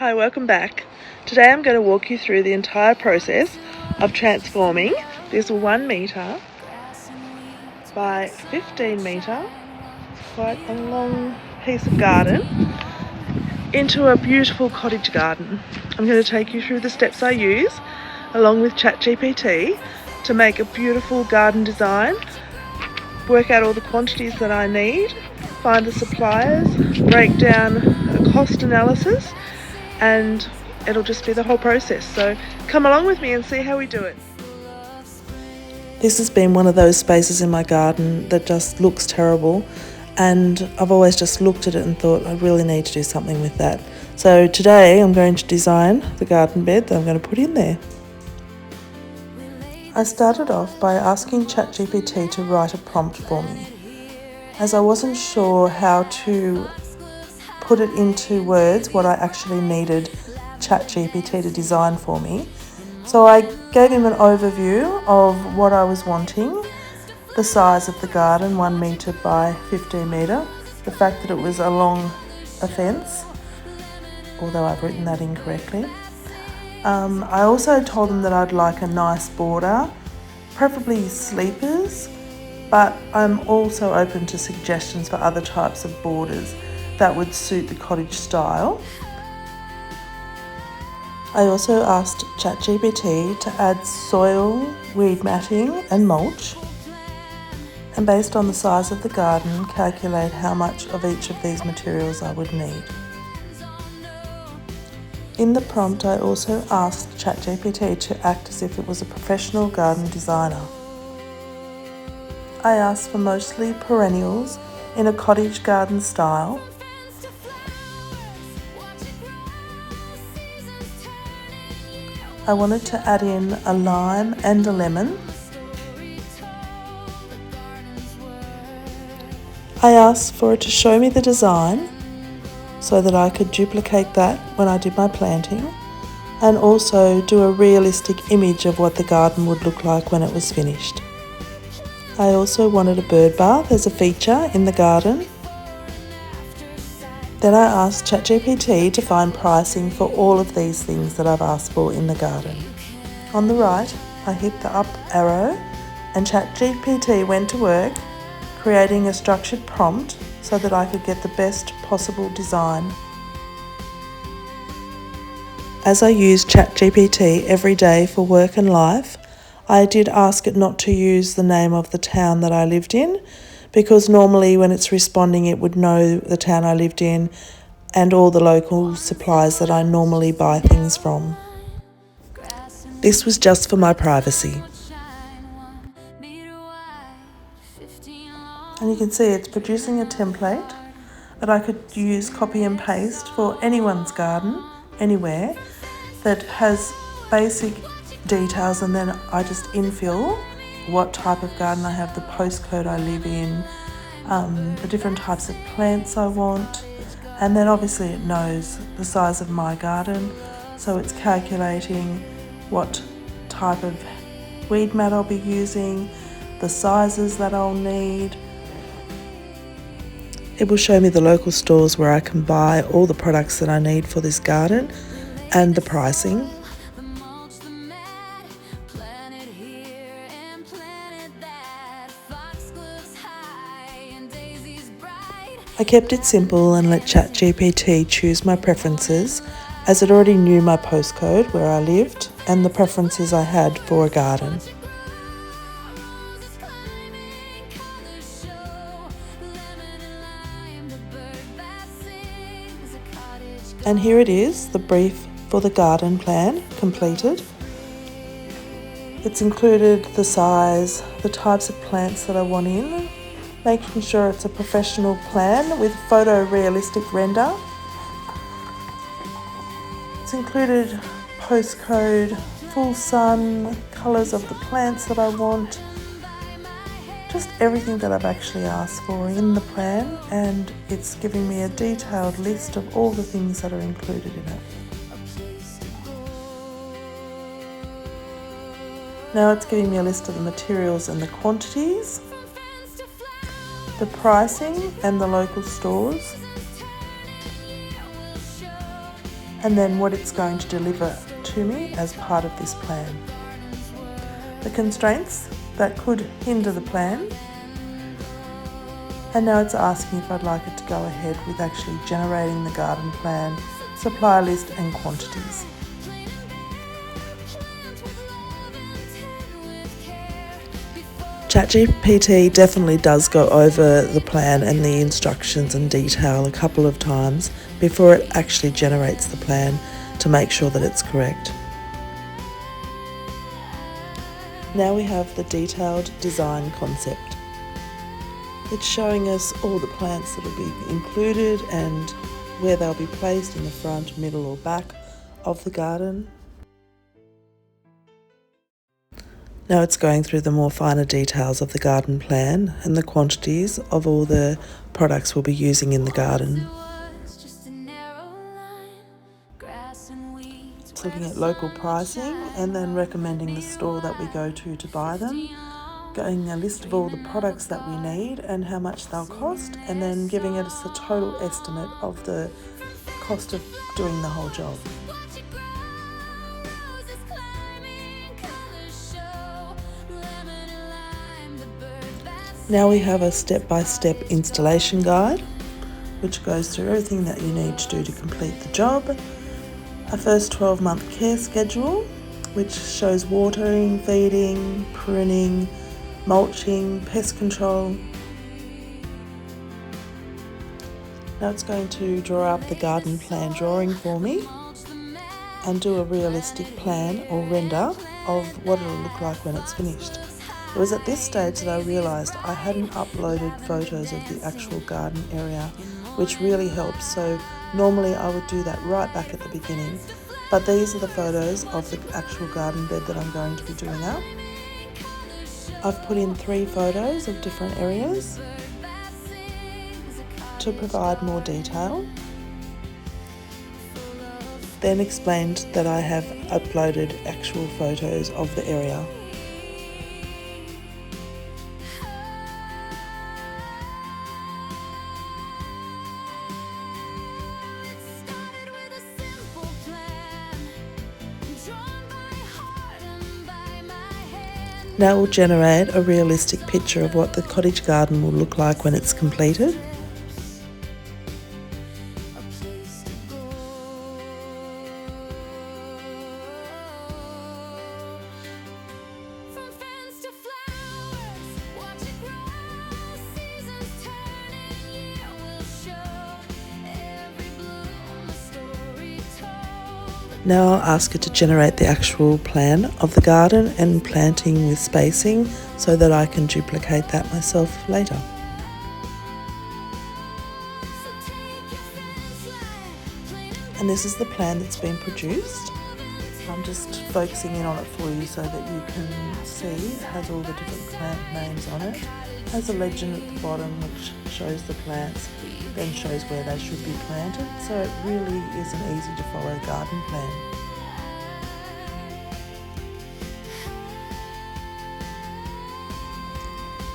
Hi, welcome back. Today I'm going to walk you through the entire process of transforming this 1 metre by 15 metre, quite a long piece of garden, into a beautiful cottage garden. I'm going to take you through the steps I use, along with ChatGPT, to make a beautiful garden design, work out all the quantities that I need, find the suppliers, break down a cost analysis, and it'll just be the whole process. So come along with me and see how we do it. This has been one of those spaces in my garden that just looks terrible, and I've always just looked at it and thought I really need to do something with that. So today I'm going to design the garden bed that I'm going to put in there. I started off by asking ChatGPT to write a prompt for me, as I wasn't sure how to put it into words what I actually needed ChatGPT to design for me. So I gave him an overview of what I was wanting, the size of the garden, 1 metre by 15 metre, the fact that it was along a fence, although I've written that incorrectly. I also told him that I'd like a nice border, preferably sleepers, but I'm also open to suggestions for other types of borders that would suit the cottage style. I also asked ChatGPT to add soil, weed matting and mulch, and based on the size of the garden, calculate how much of each of these materials I would need. In the prompt, I also asked ChatGPT to act as if it was a professional garden designer. I asked for mostly perennials in a cottage garden style. I wanted to add in a lime and a lemon. I asked for it to show me the design so that I could duplicate that when I did my planting, and also do a realistic image of what the garden would look like when it was finished. I also wanted a bird bath as a feature in the garden. Then I asked ChatGPT to find pricing for all of these things that I've asked for in the garden. On the right, I hit the up arrow and ChatGPT went to work creating a structured prompt so that I could get the best possible design. As I use ChatGPT every day for work and life, I did ask it not to use the name of the town that I lived in, because normally when it's responding it would know the town I lived in and all the local suppliers that I normally buy things from. This was just for my privacy. And you can see it's producing a template that I could use copy and paste for anyone's garden, anywhere, that has basic details, and then I just infill what type of garden I have, the postcode I live in, the different types of plants I want, and then obviously it knows the size of my garden, so it's calculating what type of weed mat I'll be using, the sizes that I'll need. It will show me the local stores where I can buy all the products that I need for this garden and the pricing. I kept it simple and let ChatGPT choose my preferences, as it already knew my postcode where I lived and the preferences I had for a garden. And here it is, the brief for the garden plan completed. It's included the size, the types of plants that I want in, making sure it's a professional plan with photorealistic render. It's included postcode, full sun, colours of the plants that I want, just everything that I've actually asked for in the plan, and it's giving me a detailed list of all the things that are included in it. Now it's giving me a list of the materials and the quantities, the pricing and the local stores, and then what it's going to deliver to me as part of this plan. The constraints that could hinder the plan, and now it's asking if I'd like it to go ahead with actually generating the garden plan, supply list and quantities. ChatGPT definitely does go over the plan and the instructions in detail a couple of times before it actually generates the plan to make sure that it's correct. Now we have the detailed design concept. It's showing us all the plants that will be included and where they'll be placed in the front, middle or back of the garden. Now it's going through the more finer details of the garden plan and the quantities of all the products we'll be using in the garden. It's looking at local pricing and then recommending the store that we go to buy them, getting a list of all the products that we need and how much they'll cost, and then giving us a total estimate of the cost of doing the whole job. Now we have a step-by-step installation guide, which goes through everything that you need to do to complete the job. A first 12-month care schedule, which shows watering, feeding, pruning, mulching, pest control. Now it's going to draw up the garden plan drawing for me and do a realistic plan or render of what it'll look like when it's finished. It was at this stage that I realised I hadn't uploaded photos of the actual garden area, which really helps. So normally I would do that right back at the beginning, but these are the photos of the actual garden bed that I'm going to be doing up. I've put in 3 photos of different areas to provide more detail. Then explained that I have uploaded actual photos of the area. Now we'll generate a realistic picture of what the cottage garden will look like when it's completed. Now I'll ask it to generate the actual plan of the garden and planting with spacing so that I can duplicate that myself later. And this is the plan that's been produced. I'm just focusing in on it for you so that you can see it has all the different plant names on it. It has a legend at the bottom which shows the plants, then shows where they should be planted, so it really is an easy to follow garden plan.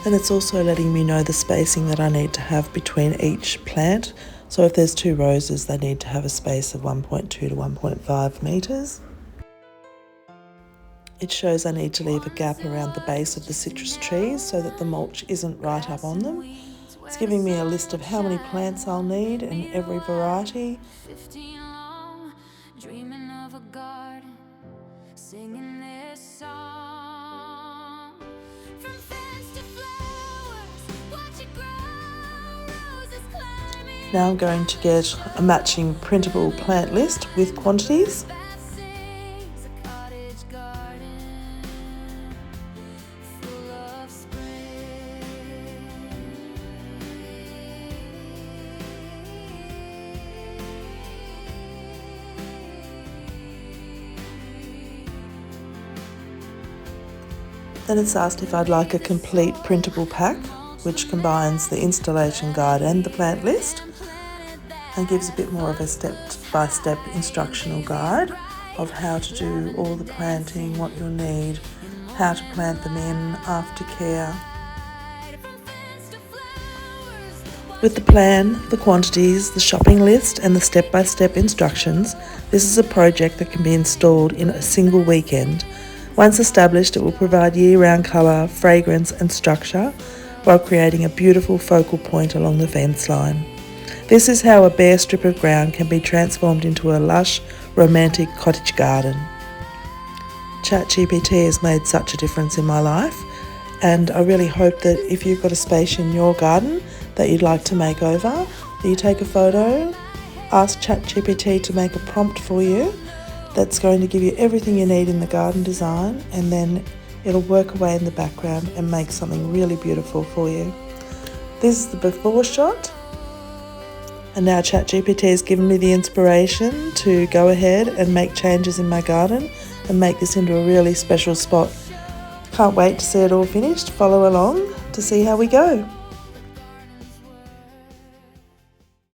And it's also letting me know the spacing that I need to have between each plant. So if there's 2 roses, they need to have a space of 1.2 to 1.5 metres. It shows I need to leave a gap around the base of the citrus trees so that the mulch isn't right up on them. It's giving me a list of how many plants I'll need in every variety. Now I'm going to get a matching printable plant list with quantities. Then it's asked if I'd like a complete printable pack, which combines the installation guide and the plant list, and gives a bit more of a step-by-step instructional guide of how to do all the planting, what you'll need, how to plant them in, aftercare. With the plan, the quantities, the shopping list and the step-by-step instructions, this is a project that can be installed in a single weekend. Once established, it will provide year-round colour, fragrance and structure while creating a beautiful focal point along the fence line. This is how a bare strip of ground can be transformed into a lush, romantic cottage garden. ChatGPT has made such a difference in my life, and I really hope that if you've got a space in your garden that you'd like to make over, that you take a photo, ask ChatGPT to make a prompt for you that's going to give you everything you need in the garden design, and then it'll work away in the background and make something really beautiful for you. This is the before shot, and now ChatGPT has given me the inspiration to go ahead and make changes in my garden and make this into a really special spot. Can't wait to see it all finished. Follow along to see how we go.